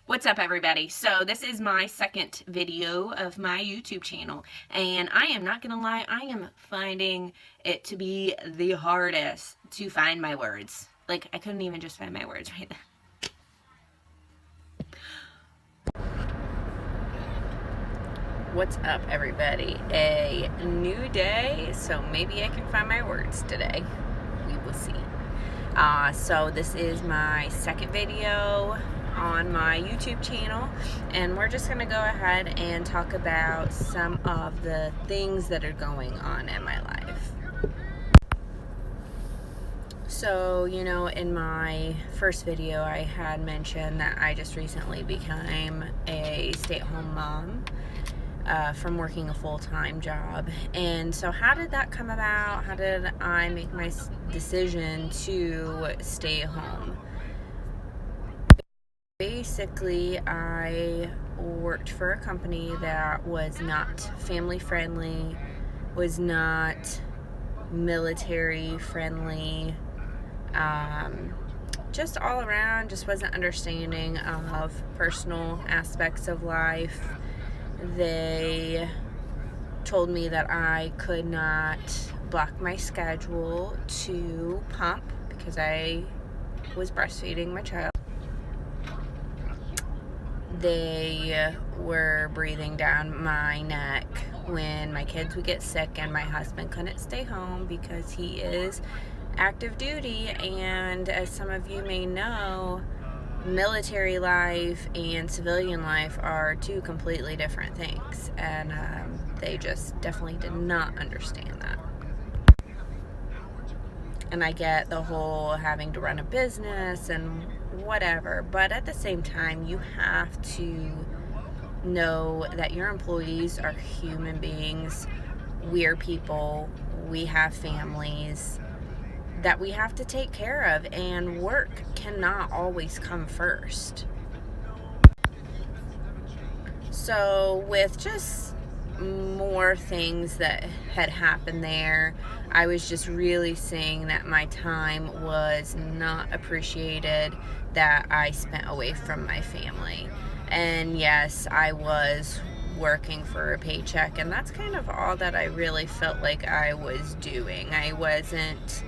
What's up, everybody? So this is my second video of my YouTube channel, and I am not gonna lie, I am finding it to be the hardest to find my words. Like, I couldn't even just find my words right now. What's up, everybody? A new day, so maybe I can find my words today. We will see. So this is my second video on my YouTube channel, and we're just gonna go ahead and talk about some of the things that are going on in my life. So, in my first video I had mentioned that I just recently became a stay-at-home mom from working a full-time job. And so how did that come about? How did I make my decision to stay home? Basically, I worked for a company that was not family friendly, was not military friendly, just all around just wasn't understanding of personal aspects of life. They told me that I could not block my schedule to pump because I was breastfeeding my child. They were breathing down my neck when my kids would get sick and my husband couldn't stay home because he is active duty, and as some of you may know, military life and civilian life are two completely different things, and they just definitely did not understand that. And I get the whole having to run a business and whatever, but at the same time, you have to know that your employees are human beings. We're people, we have families that we have to take care of, and work cannot always come first. So with just more things that had happened there, I was just really seeing that my time was not appreciated, that I spent away from my family. And yes, I was working for a paycheck, and that's kind of all that I really felt like I was doing. I wasn't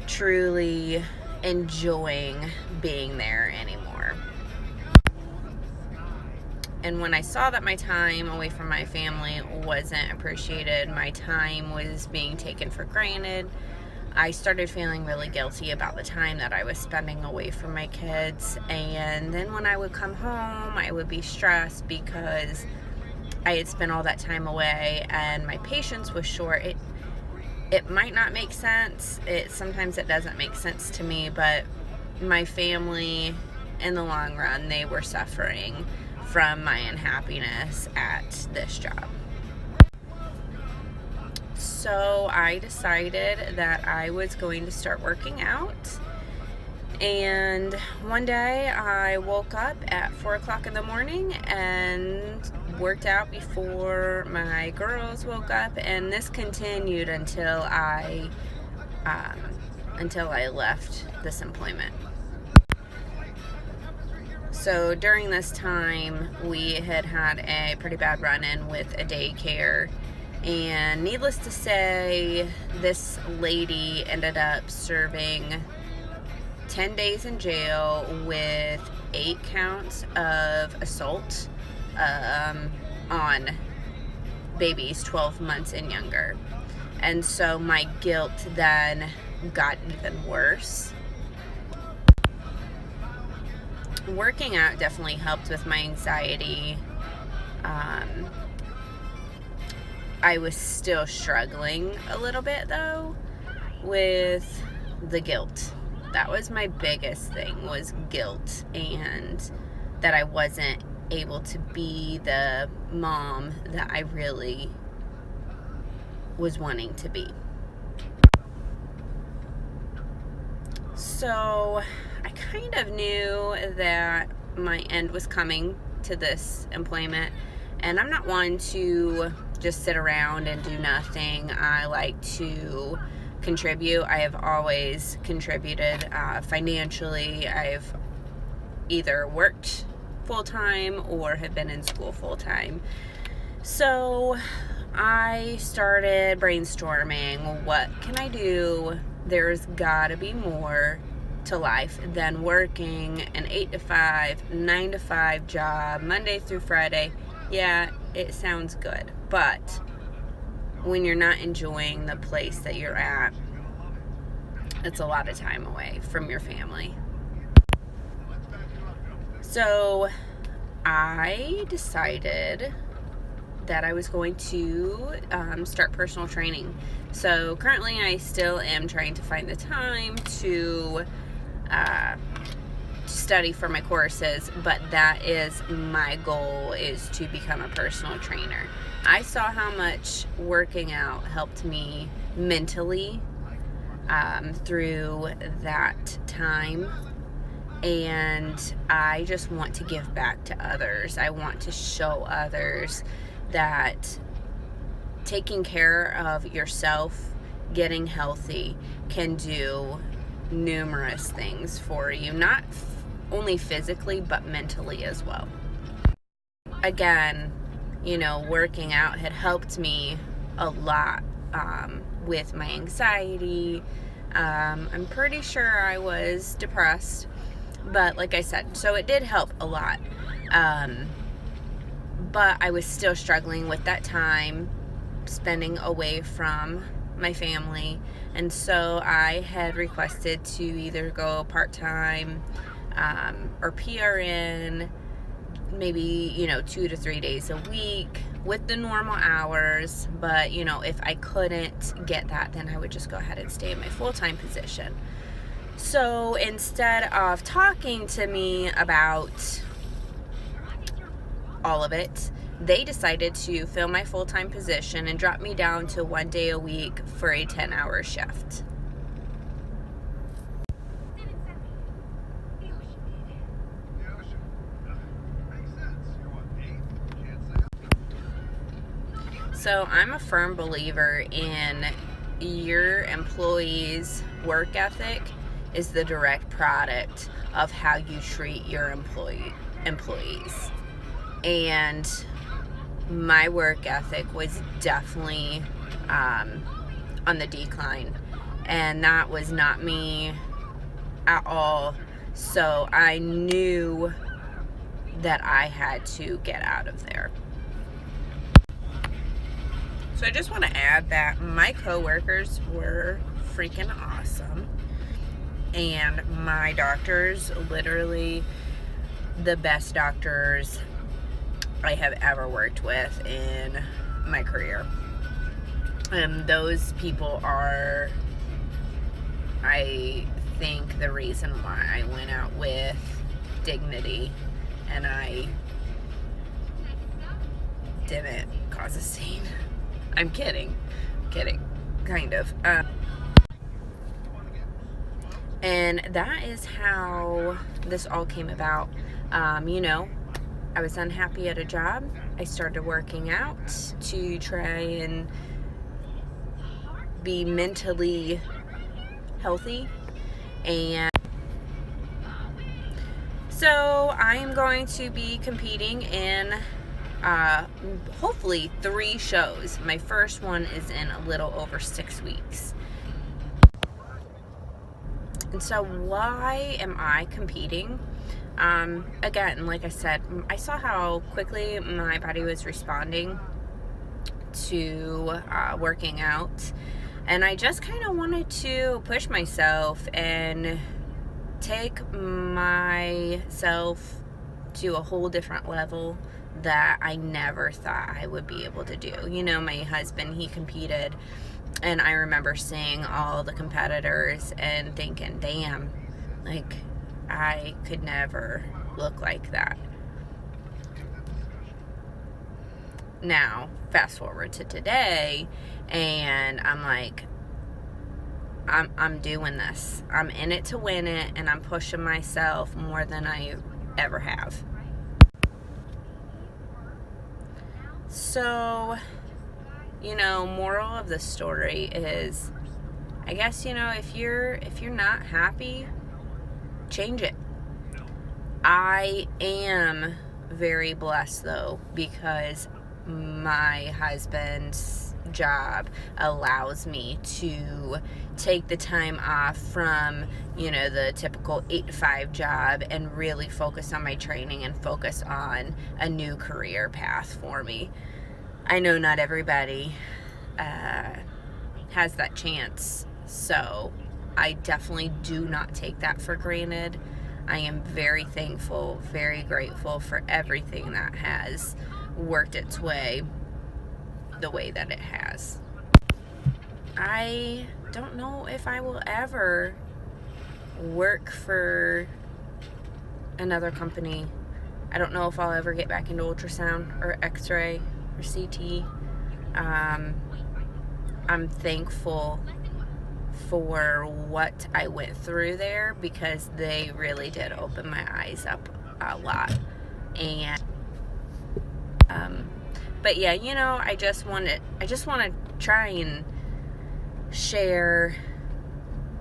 truly enjoying being there anymore. And when I saw that my time away from my family wasn't appreciated, my time was being taken for granted, I started feeling really guilty about the time that I was spending away from my kids. And then when I would come home, I would be stressed because I had spent all that time away and my patience was short. It might not make sense. Sometimes it doesn't make sense to me, but my family, in the long run, they were suffering from my unhappiness at this job. So I decided that I was going to start working out. And one day I woke up at 4 o'clock in the morning and worked out before my girls woke up, and this continued until I left this employment. So during this time, we had a pretty bad run-in with a daycare, and needless to say, this lady ended up serving 10 days in jail with 8 counts of assault on babies 12 months and younger. And so my guilt then got even worse. Working out definitely helped with my anxiety. I was still struggling a little bit though with the guilt. That was my biggest thing, was guilt, and that I wasn't able to be the mom that I really was wanting to be. So I kind of knew that my end was coming to this employment, and I'm not one to just sit around and do nothing. I like to contribute. I have always contributed financially. I've either worked full-time or have been in school full-time. So I started brainstorming, well, what can I do? There's gotta be more to life than working an 8 to 5, 9 to 5 job, Monday through Friday. Yeah, it sounds good, but when you're not enjoying the place that you're at, it's a lot of time away from your family. So I decided that I was going to start personal training. So currently I still am trying to find the time to study for my courses, but that is my goal, is to become a personal trainer. I saw how much working out helped me mentally through that time, and I just want to give back to others. I want to show others that taking care of yourself, getting healthy, can do numerous things for you, not only physically but mentally as well. Again, working out had helped me a lot with my anxiety. I'm pretty sure I was depressed, but like I said, so it did help a lot. But I was still struggling with that time spending away from my family, and so I had requested to either go part-time or PRN, maybe 2 to 3 days a week with the normal hours. But if I couldn't get that, then I would just go ahead and stay in my full-time position. So instead of talking to me about all of it, they decided to fill my full-time position and drop me down to 1 day a week for a 10-hour shift. So I'm a firm believer in your employees' work ethic is the direct product of how you treat your employees. And my work ethic was definitely on the decline, and that was not me at all. So I knew that I had to get out of there. So I just want to add that my coworkers were freaking awesome, and my doctors, literally the best doctors I have ever worked with in my career. Those people are, I think, the reason why I went out with dignity and I didn't cause a scene. I'm kidding, kind of. And that is how this all came about. I was unhappy at a job. I started working out to try and be mentally healthy. And so I am going to be competing in hopefully 3 shows. My first one is in a little over 6 weeks. And so why am I competing? Again, like I said, I saw how quickly my body was responding to working out, and I just kind of wanted to push myself and take myself to a whole different level that I never thought I would be able to do. My husband, he competed, and I remember seeing all the competitors and thinking, damn, like, I could never look like that. Now, fast forward to today, and I'm like, I'm doing this. I'm in it to win it, and I'm pushing myself more than I ever have. So, moral of the story is, I guess, if you're not happy, change it. I am very blessed though, because my husband's job allows me to take the time off from, the typical 8 to 5 job and really focus on my training and focus on a new career path for me. I know not everybody has that chance, so I definitely do not take that for granted. I am very thankful, very grateful for everything that has worked its way the way that it has. I don't know if I will ever work for another company. I don't know if I'll ever get back into ultrasound or x-ray or CT. I'm thankful for what I went through there, because they really did open my eyes up a lot. And but yeah, I just want to try and share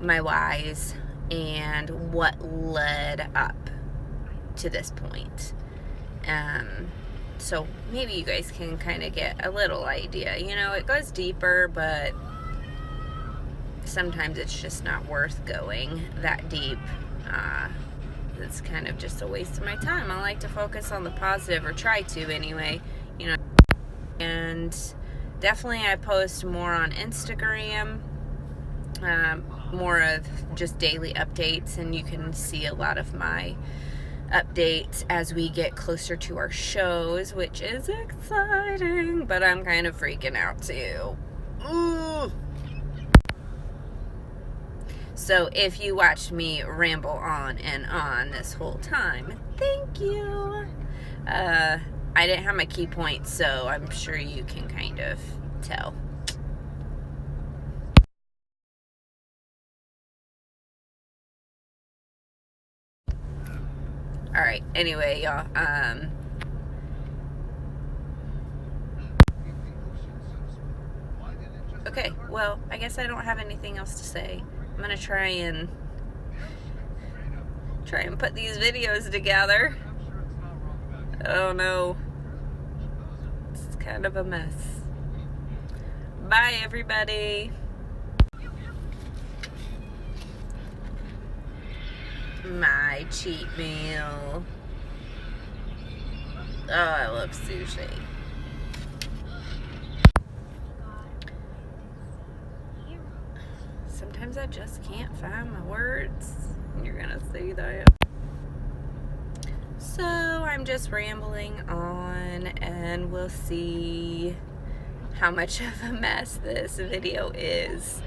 my whys and what led up to this point. So maybe you guys can kind of get a little idea. It goes deeper, but sometimes it's just not worth going that deep. It's kind of just a waste of my time. I like to focus on the positive, or try to anyway, and definitely I post more on Instagram, more of just daily updates, and you can see a lot of my updates as we get closer to our shows, which is exciting, but I'm kind of freaking out too. Ooh. So if you watched me ramble on and on this whole time, thank you. I didn't have my key points, so I'm sure you can kind of tell. Alright, anyway, y'all, okay, well, I guess I don't have anything else to say. I'm gonna try and put these videos together. Oh no, it's kind of a mess. Bye, everybody. My cheat meal. Oh, I love sushi. Sometimes I just can't find my words. You're gonna see that. So I'm just rambling on, and we'll see how much of a mess this video is.